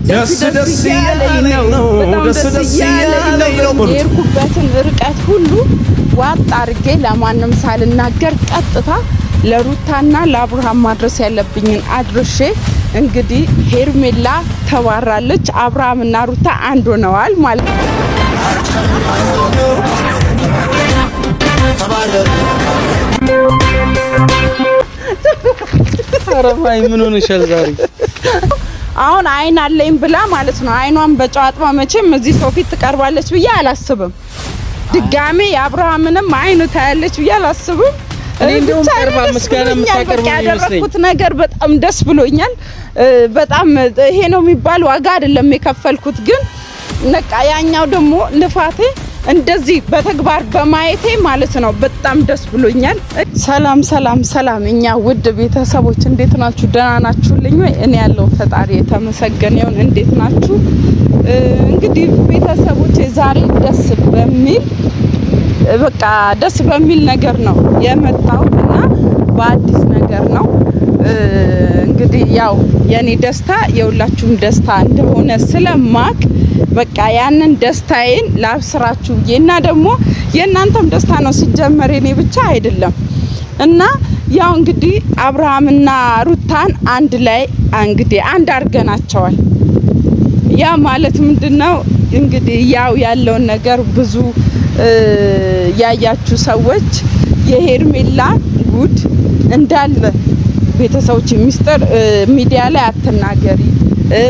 ደስ ያለኝ ነው ደስ ያለኝ ነው የርኩበትን ርቀት ሁሉ ዋጥ አርጌ ለማንም ሳልናገር ቀጥታ ለሩታና ለአብርሃም ማድረስ ያለብኝን አድርሼ እንግዲህ ሄርሜላ ተባራለች። አብርሃምና ሩታ አንድ ሆነዋል ማለት ነው። አረፋይ ምን ሆነሻል ዛሬ? አሁን አይን አለኝ ብላ ማለት ነው። አይኗን በጨዋጥማ መቼም እዚህ ሰው ፊት ትቀርባለች ብዬ አላስብም። ድጋሜ የአብርሃምንም አይኑ ታያለች ብዬ አላስብም። እኔ እንደውም ቀርባ መስጋና የምታቀርበው ያደረኩት ነገር በጣም ደስ ብሎኛል። በጣም ይሄ ነው የሚባል ዋጋ አይደለም የከፈልኩት፣ ግን ነቃ ያኛው ደግሞ ልፋቴ እንደዚህ በተግባር በማየቴ ማለት ነው በጣም ደስ ብሎኛል። ሰላም ሰላም ሰላም፣ እኛ ውድ ቤተሰቦች እንዴት ናችሁ? ደህና ናችሁልኝ ወይ? እኔ ያለው ፈጣሪ የተመሰገነ ይሁን። እንዴት ናችሁ? እንግዲህ ቤተሰቦች ዛሬ ደስ በሚል ነገር ነው የመጣሁትና በአዲስ ነገር ነው። እንግዲህ ያው የኔ ደስታ የሁላችሁም ደስታ እንደሆነ ስለማቅ በቃ ያንን ደስታዬን ላብስራችሁ እና ደግሞ የእናንተም ደስታ ነው ሲጀመር የኔ ብቻ አይደለም። እና ያው እንግዲህ አብርሃምና ሩታን አንድ ላይ እንግዲህ አንድ አድርገናቸዋል። ያ ማለት ምንድነው እንግዲህ ያው ያለውን ነገር ብዙ ያያችሁ ሰዎች የሄርሜላ ጉድ እንዳለ ቤተሰቦች ሚስጥር ሚዲያ ላይ አትናገሪ፣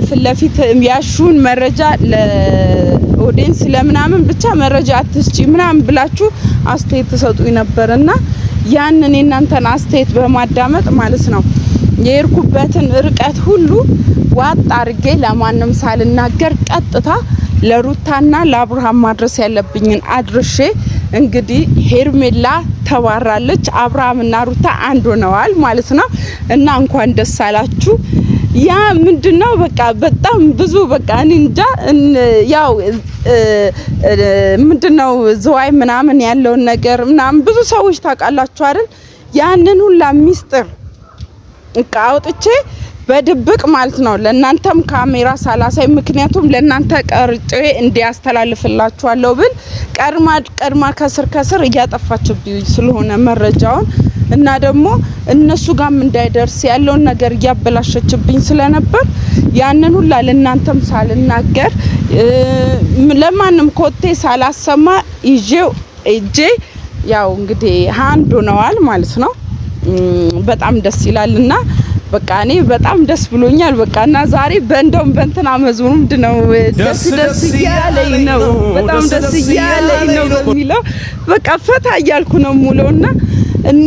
ፍለፊት ያሹን መረጃ ለኦዲየንስ ለምናምን ብቻ መረጃ አትስጪ ምናምን ብላችሁ አስተያየት ተሰጡኝ ነበርና ያንን የናንተን አስተያየት በማዳመጥ ማለት ነው የርኩበትን ርቀት ሁሉ ዋጥ አርጌ ለማንም ሳልናገር ቀጥታ ለሩታና ለአብርሃም ማድረስ ያለብኝን አድርሼ እንግዲህ ሄርሜላ ተባራለች። አብርሃምና ሩታ አንድ ሆነዋል ማለት ነው። እና እንኳን ደስ አላችሁ። ያ ምንድነው በቃ በጣም ብዙ በቃ እኔ እንጃ ያው ምንድነው ዝዋይ ምናምን ያለውን ነገር ምናምን ብዙ ሰዎች ታውቃላችሁ አይደል? ያንን ሁላ ሚስጥር አውጥቼ በድብቅ ማለት ነው ለናንተም ካሜራ ሳላሳይ፣ ምክንያቱም ለናንተ ቀርጬ እንዲያስተላልፍላችኋለሁ ብል ቀድማ ከስር እያጠፋችብኝ ስለሆነ መረጃውን እና ደግሞ እነሱ ጋርም እንዳይደርስ ያለውን ነገር እያበላሸችብኝ ስለነበር ያንን ሁላ ለናንተም ሳልናገር ለማንም ኮቴ ሳላሰማ እጄ ያው እንግዲህ አንድ ሆነዋል ማለት ነው። በጣም ደስ ይላልና በቃ እኔ በጣም ደስ ብሎኛል። በቃና ዛሬ በእንደውም በእንትና መዝሙር ምንድነው ደስ ያለኝ ነው በጣም ደስ ያለኝ ነው በሚለው በቃ ፈታ እያልኩ ነው ሙሉና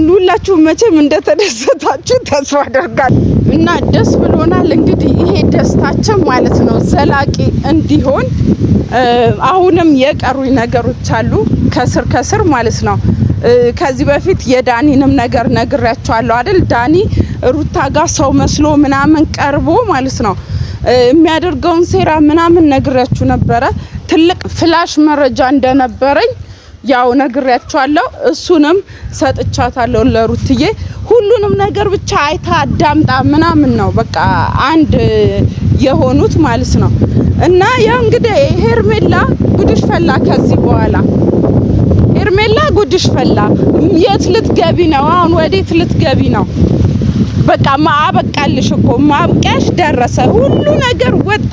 ሁላችሁ መቼም እንደተደሰታችሁ ተስፋ አደርጋለሁ። እና ደስ ብሎናል። እንግዲህ ይሄ ደስታችን ማለት ነው ዘላቂ እንዲሆን አሁንም የቀሩኝ ነገሮች አሉ ከስር ማለት ነው። ከዚህ በፊት የዳኒንም ነገር ነግሬያችኋለሁ አይደል? ዳኒ ሩታ ጋር ሰው መስሎ ምናምን ቀርቦ ማለት ነው የሚያደርገውን ሴራ ምናምን ነግሬያችሁ ነበረ። ትልቅ ፍላሽ መረጃ እንደነበረኝ ያው ነግሬያችኋለሁ። እሱንም ሰጥቻታለሁ ለሩትዬ። ሁሉንም ነገር ብቻ አይታ አዳምጣ ምናምን ነው በቃ አንድ የሆኑት ማለት ነው። እና ያው እንግዲህ ሄርሜላ ጉድሽ ፈላ። ከዚህ በኋላ ሄርሜላ ጉድሽ ፈላ። የት ልትገቢ ነው አሁን? ወዴት ልትገቢ ነው? በቃ ማበቃልሽ እኮ ማብቂያሽ ደረሰ። ሁሉ ነገር ወጣ፣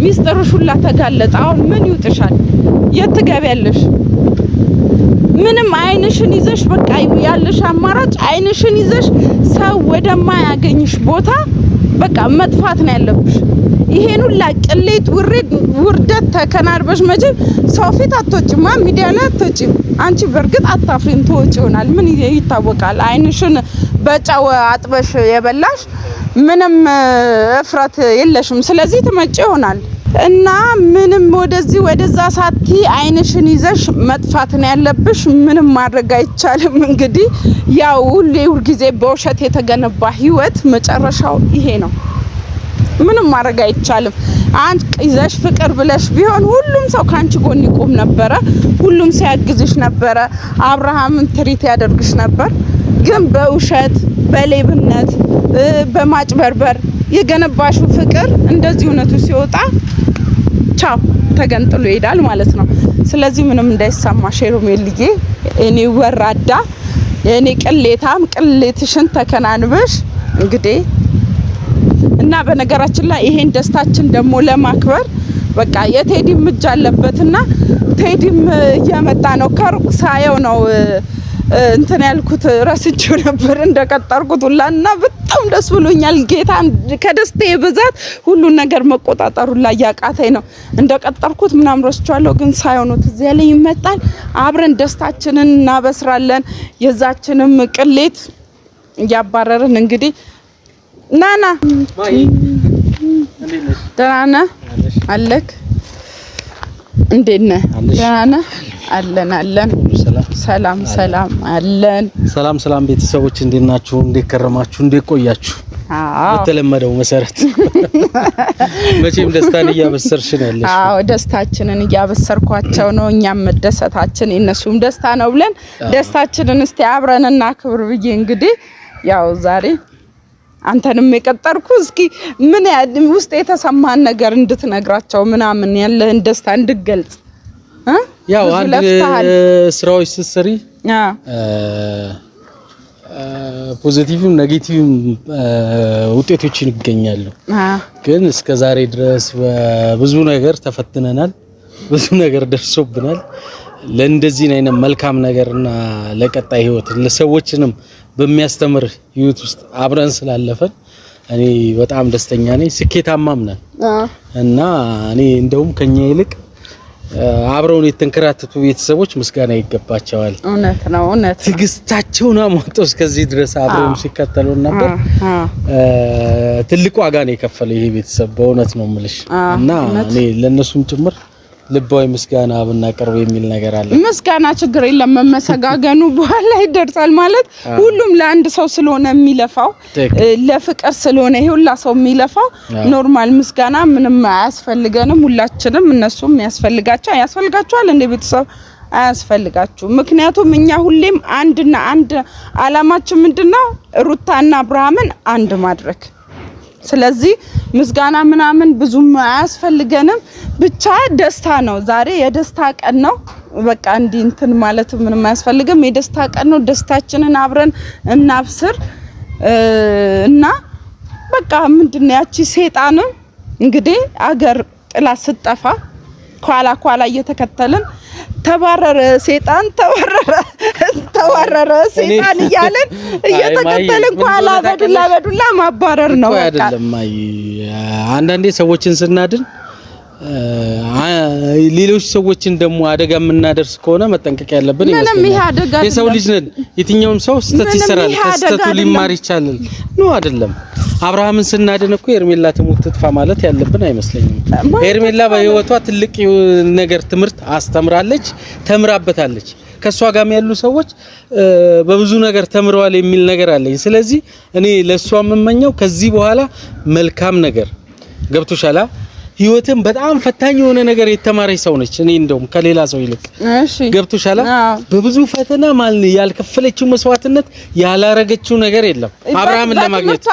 ሚስጥርሽ ሁላ ተጋለጠ። አሁን ምን ይውጥሻል? የት ትገቢያለሽ? ምንም አይንሽን ይዘሽ በቃ ያለሽ አማራጭ አይንሽን ይዘሽ ሰው ወደማያገኝሽ ቦታ በቃ መጥፋት ነው ያለብሽ። ይሄን ሁላ ቅሌት ውርደት ተከናርበሽ መቼም ሰው ፊት አትወጪም፣ ሚዲያ ላይ አትወጪም። አንቺ በርግጥ አታፍሪም፣ ትወጪ ይሆናል። ምን ይታወቃል? አይንሽን በጨው አጥበሽ የበላሽ ምንም እፍረት የለሽም። ስለዚህ ትመጪ ይሆናል እና ምንም ወደዚህ ወደዛ ሳቲ አይንሽን ይዘሽ መጥፋት ነው ያለብሽ። ምንም ማድረግ አይቻልም። እንግዲህ ያው ሁልጊዜ በውሸት የተገነባ ህይወት መጨረሻው ይሄ ነው። ምንም ማድረግ አይቻልም። አንድ ይዘሽ ፍቅር ብለሽ ቢሆን ሁሉም ሰው ካንቺ ጎን ይቆም ነበረ፣ ሁሉም ሲያግዝሽ ነበረ፣ አብርሃምን ትሪት ያደርግሽ ነበር። ግን በውሸት በሌብነት በማጭበርበር የገነባሽው ፍቅር እንደዚህ እውነቱ ሲወጣ ቻው ተገንጥሎ ይሄዳል ማለት ነው። ስለዚህ ምንም እንዳይሰማሽ ሄርሜልዬ፣ እኔ ወራዳ የኔ ቅሌታም ቅሌትሽን ተከናንበሽ እንግዲህ እና በነገራችን ላይ ይሄን ደስታችን ደግሞ ለማክበር በቃ የቴዲም እጅ አለበትና ቴዲም እየመጣ ነው። ከሩቅ ሳየው ነው እንትን ያልኩት ረስቼው ነበር እንደቀጠርኩት ሁላና በጣም ደስ ብሎኛል። ጌታ ከደስታዬ ብዛት ሁሉን ነገር መቆጣጠሩ ላይ ያቃተኝ ነው። እንደቀጠርኩት ምናምን ረስቻለሁ፣ ግን ሳየው ነው ትዝ ያለኝ። ይመጣል፣ አብረን ደስታችንን እናበስራለን። የዛችንም ቅሌት እያባረርን እንግዲህ ናና ደህና ነህ አለክ? እንዴት ነህ? ደህና ነህ? አለን ሰላም አለን። ሰላም ቤተሰቦች እንዴት ናችሁ? እንዴት ከረማችሁ? እንዴት ቆያችሁ? በተለመደው መሰረት መቼም ደስታን እያበሰርሽ ነው ያለሽ። አዎ ደስታችንን እያበሰርኳቸው ነው። እኛም መደሰታችን የነሱም ደስታ ነው ብለን ደስታችንን እስቲ አብረንና ክብር ብዬ እንግዲህ ያው ዛሬ አንተንም የቀጠርኩ እስኪ ምን ውስጥ የተሰማን ነገር እንድትነግራቸው ምናምን ያለህን ደስታ እንድገልጽ ያው አንድ ስራዎች ስትሰሪ ፖዚቲቭም ኔጌቲቭም ውጤቶችን ይገኛሉ። ግን እስከ ዛሬ ድረስ ብዙ ነገር ተፈትነናል፣ ብዙ ነገር ደርሶብናል። ለእንደዚህ አይነት መልካም ነገርና ለቀጣይ ህይወት ለሰዎችንም በሚያስተምር ህይወት ውስጥ አብረን ስላለፈን እኔ በጣም ደስተኛ ነኝ። ስኬታማም ነን እና እኔ እንደውም ከኛ ይልቅ አብረውን የተንከራተቱ ቤተሰቦች ምስጋና ይገባቸዋል። እውነት ነው። ትግስታቸውን አሟጠው እስከዚህ ድረስ አብረውን ሲከተሉ ነበር። ትልቅ ዋጋ ነው የከፈለው ይሄ ቤተሰብ በእውነት ነው የምልሽ እና እኔ ለነሱም ጭምር ልባዊ ምስጋና ብናቀርብ የሚል ነገር አለ። ምስጋና ችግር የለም፣ መመሰጋገኑ በኋላ ይደርሳል ማለት ሁሉም ለአንድ ሰው ስለሆነ የሚለፋው ለፍቅር ስለሆነ ይሄ ሁላ ሰው የሚለፋው ኖርማል ምስጋና ምንም አያስፈልገንም። ሁላችንም እነሱም ያስፈልጋቸዋል እንደ ቤተሰብ አያስፈልጋችሁ። ምክንያቱም እኛ ሁሌም አንድና አንድ አላማችን ምንድነው? ሩታና አብርሃምን አንድ ማድረግ። ስለዚህ ምስጋና ምናምን ብዙም አያስፈልገንም። ብቻ ደስታ ነው። ዛሬ የደስታ ቀን ነው። በቃ እንዲህ እንትን ማለት ምንም አያስፈልግም። የደስታ ቀን ነው። ደስታችንን አብረን እናብስር እና በቃ ምንድነው ያቺ ሰይጣን እንግዲህ አገር ጥላ ስትጠፋ ኳላ እየተከተልን ተባረረ ሰይጣን ተባረረ ሰይጣን እያለን እየተከተልን ኳላ በዱላ ማባረር ነው። በቃ አይደለም። አንዳንዴ ሰዎችን ስናድን ሌሎች ሰዎችን ደግሞ አደጋ የምናደርስ ከሆነ መጠንቀቅ ያለብን ይመስለኛል። የሰው ልጅ ነን። የትኛውም ሰው ስተት ይሰራል፣ ከስተቱ ሊማር ይችላል ነው አይደለም? አብርሃምን ስናድን እኮ ሄርሜላ ትሙት ትጥፋ ማለት ያለብን አይመስለኝም። ሄርሜላ በህይወቷ ትልቅ ነገር ትምህርት አስተምራለች፣ ተምራበታለች። ከሷ ጋርም ያሉ ሰዎች በብዙ ነገር ተምረዋል የሚል ነገር አለኝ። ስለዚህ እኔ ለሷ የምመኘው ከዚህ በኋላ መልካም ነገር ገብቶሻላ። ህይወትን በጣም ፈታኝ የሆነ ነገር የተማረች ሰው ነች። እኔ እንደውም ከሌላ ሰው ይልቅ ገብቶሻላ። በብዙ ፈተና ማለት ያልከፈለችው መስዋዕትነት ያላረገችው ነገር የለም። አብርሃምን ለማግኘት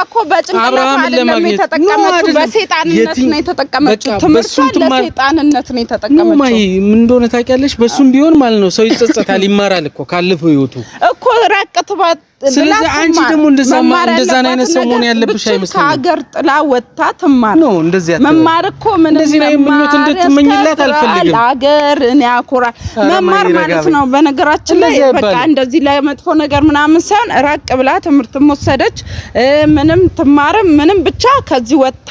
አብርሃምን ለማግኘት ተጠቀመችው፣ በሰይጣንነት ነው የተጠቀመችው። ትምህርቷን ለሰይጣንነት ነው የተጠቀመችው። ማይ ምን እንደሆነ ታውቂያለሽ? በሱም ቢሆን ማለት ነው ሰው ይጸጸታል፣ ይማራል እኮ ካለፈው ህይወቱ እኮ ራቅትባት። ስለዚህ አንቺ ደግሞ እንደዛ አይነት ሰው መሆን ያለብሽ አይመስልም። ከሀገር ጥላ ወጣ ትማር ነው እንደዚህ መማር እኮ ምን እንደዚህ ነው ምኞት እንድትመኝላት አልፈልግም። ሀገር እኔ አኮራ መማር ማለት ነው። በነገራችን ላይ በቃ እንደዚህ ላይ መጥፎ ነገር ምናምን ሳይሆን ራቅ ብላ ትምህርት ወሰደች፣ ምንም ትማርም ምንም ብቻ ከዚህ ወጣ።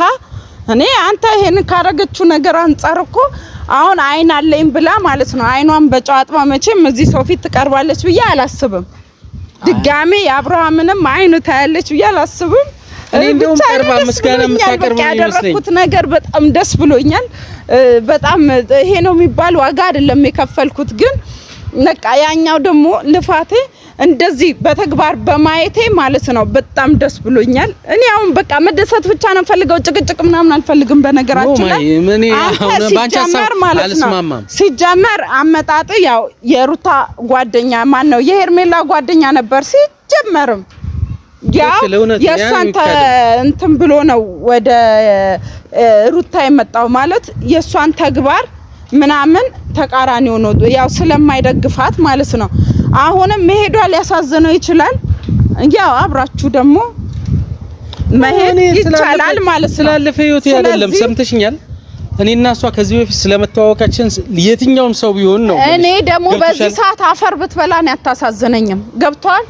እኔ አንተ ይሄን ካረገችው ነገር አንፃር እኮ አሁን አይን አለኝ ብላ ማለት ነው አይኗን በጨዋጥማ መቼም እዚህ ሰው ፊት ትቀርባለች ብዬ አላስብም። ድጋሜ የአብርሃምንም አይኑ ታያለች ብዬ አላስብም። እኔ እንደውም ቀርባ ምስጋና የምታቀርብ ነው ያደረኩት ነገር በጣም ደስ ብሎኛል። በጣም ይሄ ነው የሚባል ዋጋ አይደለም የከፈልኩት፣ ግን በቃ ያኛው ደግሞ ልፋቴ እንደዚህ በተግባር በማየቴ ማለት ነው በጣም ደስ ብሎኛል። እኔ አሁን በቃ መደሰት ብቻ ነው ፈልገው፣ ጭቅጭቅ ምናምን አልፈልግም። በነገራችን ላይ ሲጀመር ማለት ነው ሲጀመር አመጣጥ ያው የሩታ ጓደኛ ማን ነው የሄርሜላ ጓደኛ ነበር ሲጀመርም ያው የሷን እንትን ብሎ ነው ወደ ሩታ የመጣው ማለት የሷን ተግባር ምናምን ተቃራኒ ሆኖ ያው ስለማይደግፋት ማለት ነው። አሁንም መሄዷ ሊያሳዝነው ይችላል። ያው አብራችሁ ደግሞ መሄድ ይቻላል ማለት ነው። ስላለፈ ህይወት አይደለም ሰምተሽኛል። እኔና እሷ ከዚህ በፊት ስለመተዋወቃችን የትኛውም ሰው ቢሆን ነው። እኔ ደግሞ በዚህ ሰዓት አፈር ብትበላ ነው ያታሳዝነኝም። ገብቷል?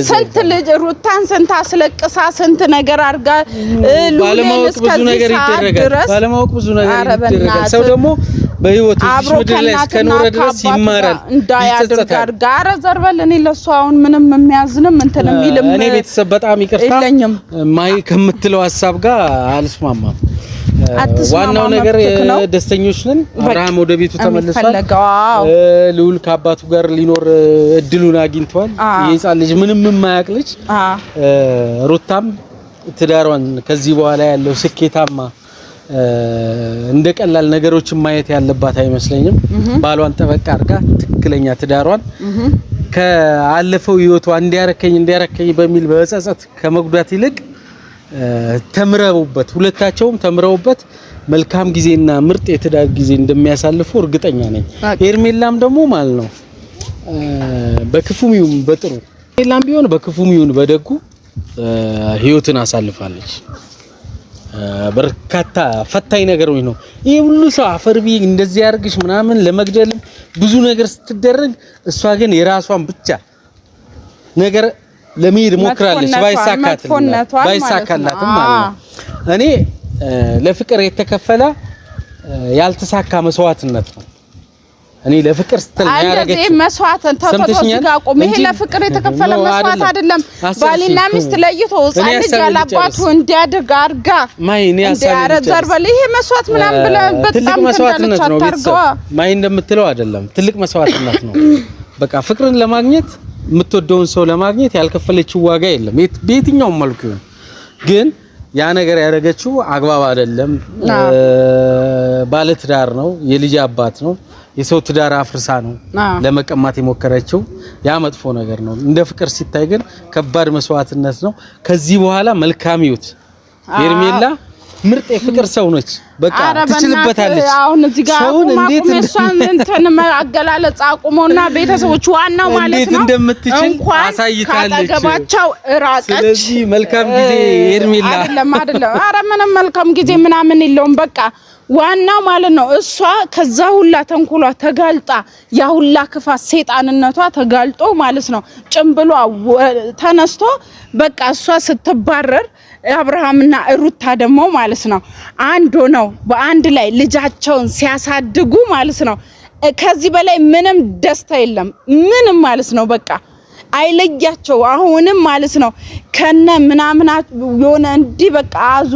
ስንት ልጅ ሩታን ስንት አስለቅሳ ስንት ነገር አርጋ ባለማወቅ ብዙ ነገር ይደረጋል። ባለማወቅ ብዙ ነገር ይደረጋል። ሰው ደግሞ በህይወቱ ምድር ላይ እስከኖረ ድረስ ይማራል። እንዳያደርጋር ጋር ዘርበል እኔ ለሱ አሁን ምንም የሚያዝንም እንትን የሚልም እኔ ቤተሰብ በጣም ይቅርታ ማይ ከምትለው ሐሳብ ጋር አልስማማም። ዋናው ነገር ደስተኞች ነን። አብርሃም ወደ ቤቱ ተመልሷል። ልዑል ከአባቱ ጋር ሊኖር እድሉን አግኝቷል። የህፃን ልጅ ምንም የማያውቅ ልጅ ሩታም ትዳሯን ከዚህ በኋላ ያለው ስኬታማ እንደ ቀላል ነገሮችን ማየት ያለባት አይመስለኝም። ባሏን ጠበቅ አድርጋ ትክክለኛ ትዳሯን ከአለፈው ህይወቷ እንዲያረከኝ በሚል በጸጸት ከመጉዳት ይልቅ ተምረውበት ሁለታቸውም ተምረውበት መልካም ጊዜና ምርጥ የትዳር ጊዜ እንደሚያሳልፉ እርግጠኛ ነኝ። ሄርሜላም ደግሞ ማለት ነው በክፉም ይሁን በጥሩ ሄርሜላም ቢሆን በክፉም ይሁን በደጉ ህይወትን አሳልፋለች። በርካታ ፈታኝ ነገሮች ነው ይሄ ሁሉ ሰው አፈርቢ እንደዚህ ያርግሽ ምናምን ለመግደልም ብዙ ነገር ስትደረግ እሷ ግን የራሷን ብቻ ነገር ለሚድ ሞክራለች። ባይሳካላትም ማለት ነው። እኔ ለፍቅር የተከፈለ ያልተሳካ መስዋዕትነት ነው። እኔ ለፍቅር ስትል ያረጋች መስዋዕትን ተተቆዝጋ ቆም ይሄ ለፍቅር የተከፈለ መስዋዕት አይደለም። ባልና ሚስት ለይቶ ጻን ልጅ ያላባቱ እንዲያድግ አርጋ ማይኔ ያረዘርበል ይሄ መስዋዕት ምናምን ብለ በጣም መስዋዕትነት ነው። ማይ እንደምትለው አይደለም፣ ትልቅ መስዋዕትነት ነው። በቃ ፍቅርን ለማግኘት የምትወደውን ሰው ለማግኘት ያልከፈለችው ዋጋ የለም በየትኛውም መልኩ ይሁን። ግን ያ ነገር ያደረገችው አግባብ አይደለም። ባለ ትዳር ነው፣ የልጅ አባት ነው። የሰው ትዳር አፍርሳ ነው ለመቀማት የሞከረችው። ያ መጥፎ ነገር ነው። እንደ ፍቅር ሲታይ ግን ከባድ መስዋዕትነት ነው። ከዚህ በኋላ መልካም ህይወት ሄርሜላ ምርጥ የፍቅር ሰው ነች። በቃ ትችልበታለች። አሁን እዚህ ጋር ሰውን እንዴት እንትን አገላለጽ አቁሞና ቤተሰቦች ዋናው ማለት ነው እንደምትችል አሳይታለች። ካጠገባቸው ራቀች። ስለዚህ መልካም ጊዜ ሄርሜላ። አይደለም ኧረ ምንም መልካም ጊዜ ምናምን የለውም። በቃ ዋናው ማለት ነው እሷ ከዛ ሁላ ተንኮሏ ተጋልጣ ያ ሁላ ክፋት ሰይጣንነቷ ተጋልጦ ማለት ነው ጭምብሏ ተነስቶ በቃ እሷ ስትባረር አብርሃምና ሩታ ደግሞ ማለት ነው አንድ ሆነው በአንድ ላይ ልጃቸውን ሲያሳድጉ ማለት ነው ከዚህ በላይ ምንም ደስታ የለም። ምንም ማለት ነው በቃ አይለያቸው አሁንም ማለት ነው ከነ ምናምን የሆነ እንዲ በቃ አዙ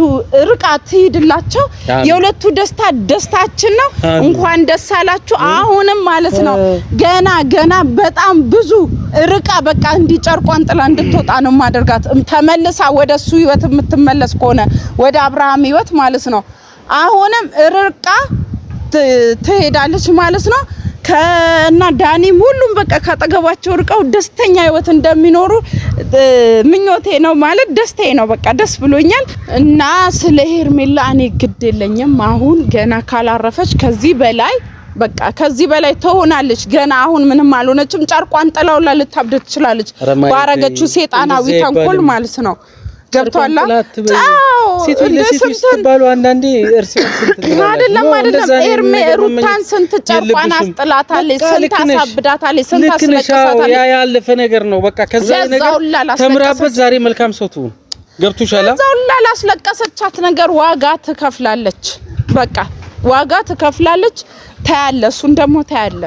ርቃት ሄድላቸው። የሁለቱ ደስታ ደስታችን ነው። እንኳን ደስ አላችሁ። አሁንም ማለት ነው ገና በጣም ብዙ ርቃ በቃ እንዲጨርቋን ጥላ እንድትወጣ ነው ማደርጋት። ተመልሳ ወደሱ ህይወት የምትመለስ ከሆነ ወደ አብርሃም ህይወት ማለት ነው አሁንም ርቃ ትሄዳለች ማለት ነው። ከና ዳኒም ሁሉም በቃ ካጠገባቸው ርቀው ደስተኛ ህይወት እንደሚኖሩ ምኞቴ ነው ማለት ደስታዬ ነው። በቃ ደስ ብሎኛል እና ስለ ሄርሜላ እኔ ግድ የለኝም። አሁን ገና ካላረፈች ከዚህ በላይ በቃ ከዚህ በላይ ትሆናለች። ገና አሁን ምንም አልሆነችም። ጨርቋን ጥላውላ ልታብድ ትችላለች ባረገችው ሰይጣናዊ ተንኮል ማለት ነው። ገብቷላ ሴቶች ለሴቶች ስትባሉ አንዳንዴ እርስ አይደለም ሩታን ስንት ጨርቋን አስጥላታለች፣ ስንት አሳብዳታለች፣ ስንት አስለቀሳታለች። ያ ያለፈ ነገር ነው። በቃ ከዛ ነገር ተምራበት ዛሬ መልካም ሰው ትሁን። ገብቶሻል? እዛው ላስለቀሰቻት ነገር ዋጋ ትከፍላለች። በቃ ዋጋ ትከፍላለች። ታያለ፣ እሱን ደግሞ ታያለ።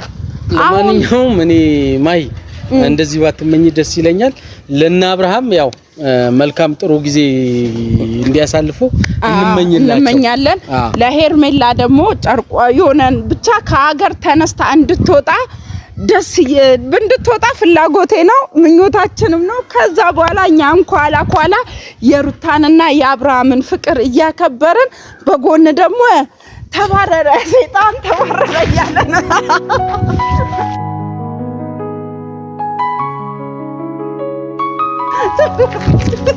ለማንኛውም እኔ ማይ እንደዚህ ባትመኝ ደስ ይለኛል። ለና አብርሃም ያው መልካም ጥሩ ጊዜ እንዲያሳልፉ እንመኛለን። ለሄርሜላ ደግሞ ጨርቋ የሆነን ብቻ ከሀገር ተነስታ እንድትወጣ ፍላጎቴ ነው፣ ምኞታችንም ነው። ከዛ በኋላ እኛም ኳላ የሩታንና የአብርሃምን ፍቅር እያከበርን በጎን ደግሞ ተባረረ ሰይጣን ተባረረ ያለና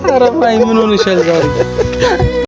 ኧረ ማይ ምን ሆነሻል ዛሬ?